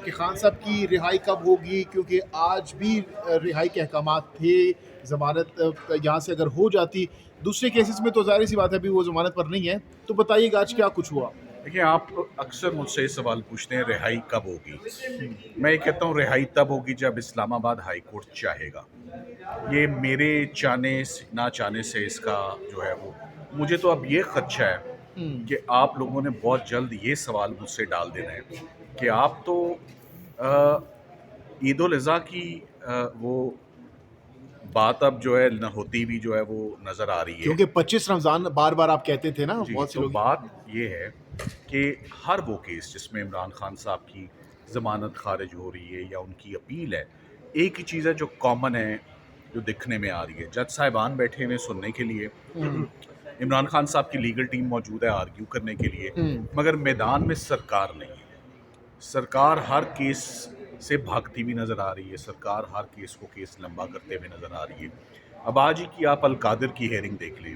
کہ خان صاحب کی رہائی کب ہوگی، کیونکہ آج بھی رہائی کے احکامات تھے، ضمانت یہاں سے اگر ہو جاتی، دوسرے کیسز میں تو ظاہر سی بات ہے ابھی وہ ضمانت پر نہیں ہے، تو بتائیے گا آج کیا کچھ ہوا؟ دیکھیں، آپ اکثر مجھ سے یہ سوال پوچھتے ہیں رہائی کب ہوگی. میں یہ کہتا ہوں رہائی تب ہوگی جب اسلام آباد ہائی کورٹ چاہے گا. یہ میرے چاہنے نہ چاہنے سے اس کا جو ہے وہ مجھے تو اب یہ خدشہ ہے کہ آپ لوگوں نے بہت جلد یہ سوال مجھ سے ڈال دینا ہے کہ آپ تو عید الاضحیٰ کی وہ بات اب جو ہے نہ ہوتی بھی جو ہے وہ نظر آ رہی ہے. کیونکہ 25 رمضان بار بار آپ کہتے تھے نا، جی، بہت سے تو لوگ. بات یہ ہے کہ ہر وہ کیس جس میں عمران خان صاحب کی ضمانت خارج ہو رہی ہے یا ان کی اپیل ہے، ایک ہی چیز ہے جو کامن ہے، جو دکھنے میں آ رہی ہے. جج صاحبان بیٹھے ہوئے سننے کے لیے، عمران خان صاحب کی لیگل ٹیم موجود ہے آرگیو کرنے کے لیے، مگر میدان میں سرکار نہیں ہے. سرکار ہر کیس سے بھاگتی بھی نظر آ رہی ہے، سرکار ہر کیس کو کیس لمبا کرتے ہوئے نظر آ رہی ہے. اب آج ہی کی آپ القادر کی ہیئرنگ دیکھ لیں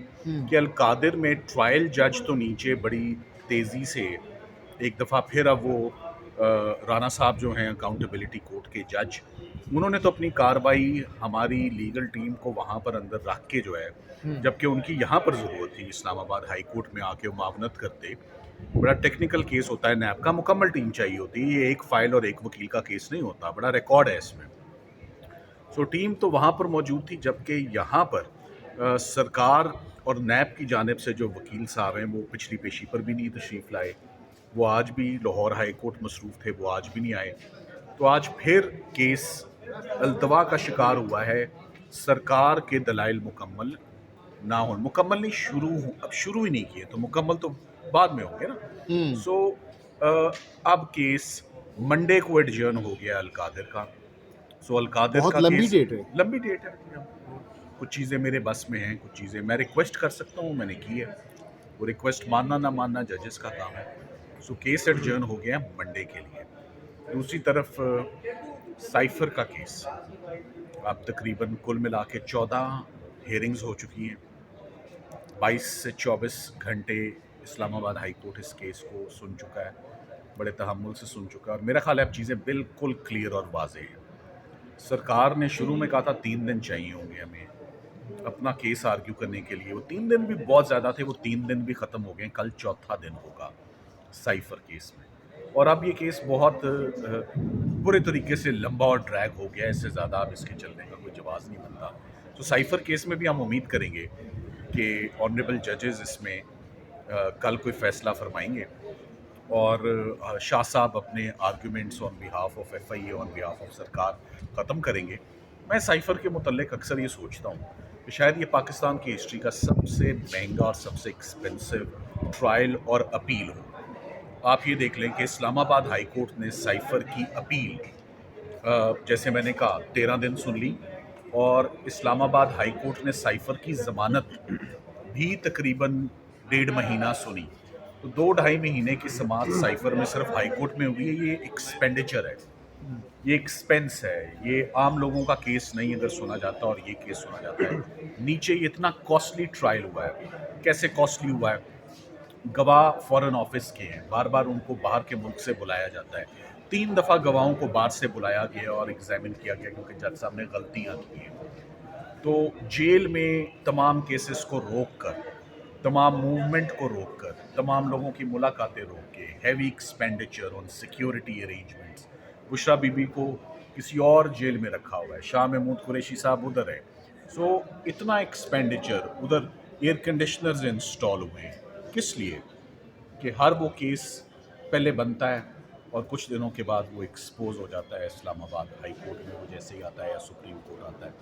کہ القادر میں ٹرائل جج تو نیچے بڑی تیزی سے ایک دفعہ پھر اب وہ رانا صاحب جو ہیں اکاؤنٹیبلٹی کورٹ کے جج، انہوں نے تو اپنی کاروائی ہماری لیگل ٹیم کو وہاں پر اندر رکھ کے جو ہے، جبکہ ان کی یہاں پر ضرورت تھی اسلام آباد ہائی کورٹ میں آ کے وہ معاونت کرتے. بڑا ٹیکنیکل کیس ہوتا ہے، نیب کا مکمل ٹیم چاہیے ہوتی ہے، یہ ایک فائل اور ایک وکیل کا کیس نہیں ہوتا، بڑا ریکارڈ ہے اس میں. سو ٹیم تو وہاں پر موجود تھی، جبکہ یہاں پر سرکار اور نیب کی جانب سے جو وکیل صاحب ہیں وہ پچھلی پیشی پر بھی نہیں تشریف لائے. وہ آج بھی لاہور ہائی کورٹ مصروف تھے، وہ آج بھی نہیں آئے. تو آج پھر کیس التوا کا شکار ہوا ہے. سرکار کے دلائل مکمل نہ ہو، مکمل نہیں، اب شروع ہی نہیں کیے تو مکمل تو بعد میں ہوں گے نا. سو اب کیس منڈے کو ایڈجرن ہو گیا القادر کا. سو القادر بہت کا لمبی کیس ڈیٹ ہے. لمبی ڈیٹ ہے. کچھ چیزیں میرے بس میں ہیں، کچھ چیزیں میں ریکویسٹ کر سکتا ہوں، میں نے کی ہے. وہ ریکویسٹ ماننا نہ ماننا ججز کا کام ہے. سو کیس ایڈجرن ہو گیا منڈے کے لیے. دوسری طرف سائفر کا کیس اب تقریباً کل ملا کے 14 ہیئرنگز ہو چکی ہیں. 22 سے 24 گھنٹے اسلام آباد ہائی کورٹ اس کیس کو سن چکا ہے، بڑے تحمل سے سن چکا ہے، اور میرا خیال ہے اب چیزیں بالکل کلیئر اور واضح ہیں. سرکار نے شروع میں کہا تھا 3 دن چاہیے ہوں گے ہمیں اپنا کیس آرگیو کرنے کے لیے. وہ 3 دن بھی بہت زیادہ تھے، وہ 3 دن بھی ختم ہو گئے. کل چوتھا دن ہوگا سائفر کیس میں، اور اب یہ کیس بہت برے طریقے سے لمبا اور ڈریگ ہو گیا ہے. اس سے زیادہ اب اس کے چلنے کا کوئی جواز نہیں بنتا. تو سائفر کیس میں بھی ہم امید کریں گے کہ آنریبل ججز اس میں کل کوئی فیصلہ فرمائیں گے، اور شاہ صاحب اپنے arguments on behalf of F I A, on behalf of سرکار ختم کریں گے. میں سائفر کے متعلق اکثر یہ سوچتا ہوں کہ شاید یہ پاکستان کی ہسٹری کا سب سے مہنگا اور سب سے ایکسپینسو ٹرائل اور اپیل ہو. آپ یہ دیکھ لیں کہ اسلام آباد ہائی کورٹ نے سائفر کی اپیل جیسے میں نے کہا 13 دن سن لی، اور اسلام آباد ہائی کورٹ نے سائفر کی ضمانت بھی تقریباً 1.5 مہینہ سنی. تو 2-2.5 مہینے کی سماعت سائفر میں صرف ہائی کورٹ میں ہوئی ہے. یہ ایکسپینڈیچر ہے، یہ ایکسپینس ہے، یہ عام لوگوں کا کیس نہیں اگر سنا جاتا اور یہ کیس سنا جاتا ہے. نیچے یہ اتنا کاسٹلی ٹرائل ہوا ہے. کیسے کاسٹلی ہوا ہے؟ گواہ فورن آفس کے ہیں، بار بار ان کو باہر کے ملک سے بلایا جاتا ہے. 3 دفعہ گواہوں کو باہر سے بلایا گیا اور ایگزامن کیا گیا کیونکہ جج صاحب نے غلطیاں کی ہیں. تو جیل میں تمام کیسز کو روک کر، تمام موومنٹ کو روک کر، تمام لوگوں کی ملاقاتیں روک کے، heavy expenditure on security arrangements. Bushra Bibi کو کسی اور جیل میں رکھا ہوا ہے، شاہ محمود قریشی صاحب ادھر ہے. سو اتنا ایکسپینڈیچر، ادھر ایئر کنڈیشنرز انسٹال ہوئے ہیں. کس لیے؟ کہ ہر وہ کیس پہلے بنتا ہے اور کچھ دنوں کے بعد وہ ایکسپوز ہو جاتا ہے اسلام آباد ہائی کورٹ میں، وہ جیسے ہی آتا ہے یا سپریم کورٹ آتا ہے.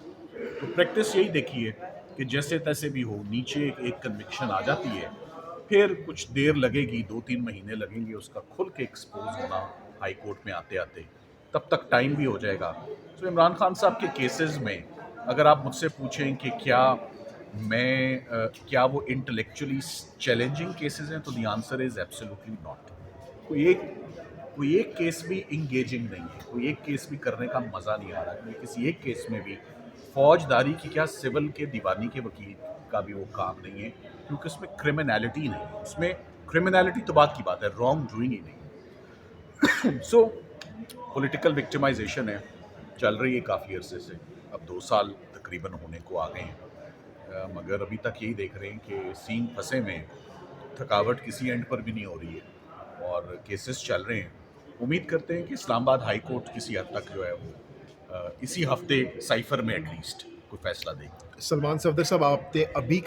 تو پریکٹس یہی دیکھی ہے کہ جیسے تیسے بھی ہو، نیچے ایک کنوکشن آ جاتی ہے، پھر کچھ دیر لگے گی، 2-3 مہینے لگیں گے اس کا کھل کے ایکسپوز ہونا ہائی کورٹ میں آتے آتے، تب تک ٹائم بھی ہو جائے گا. تو عمران خان صاحب کے کیسز میں اگر آپ مجھ سے پوچھیں کہ کیا وہ انٹلیکچولی چیلنجنگ کیسز ہیں، تو the answer is absolutely not. کوئی ایک کیس بھی انگیجنگ نہیں ہے، کوئی ایک کیس بھی کرنے کا مزہ نہیں آ رہا. کیونکہ کسی ایک کیس میں بھی فوجداری کی کیا، سول کے دیوانی کے وکیل کا بھی وہ کام نہیں ہے، کیونکہ اس میں کرمنالٹی نہیں ہے. اس میں کرمنالٹی تو بات کی بات ہے، رانگ ڈوئنگ ہی نہیں. سو پولیٹیکل وکٹمائزیشن ہے، چل رہی ہے کافی عرصے سے، اب 2 سال تقریباً ہونے کو آ گئے ہیں، مگر ابھی تک یہی دیکھ رہے ہیں کہ سینگ پھنسے میں تھکاوٹ کسی اینڈ پر بھی نہیں ہو رہی ہے اور کیسز چل رہے ہیں. امید کرتے ہیں کہ اسلام آباد ہائی کورٹ کسی حد تک جو ہے وہ اسی ہفتے سائفر میں ایٹ لیسٹ کوئی فیصلہ دے گی. سلمان صفدر صاحب، آپ نے ابھی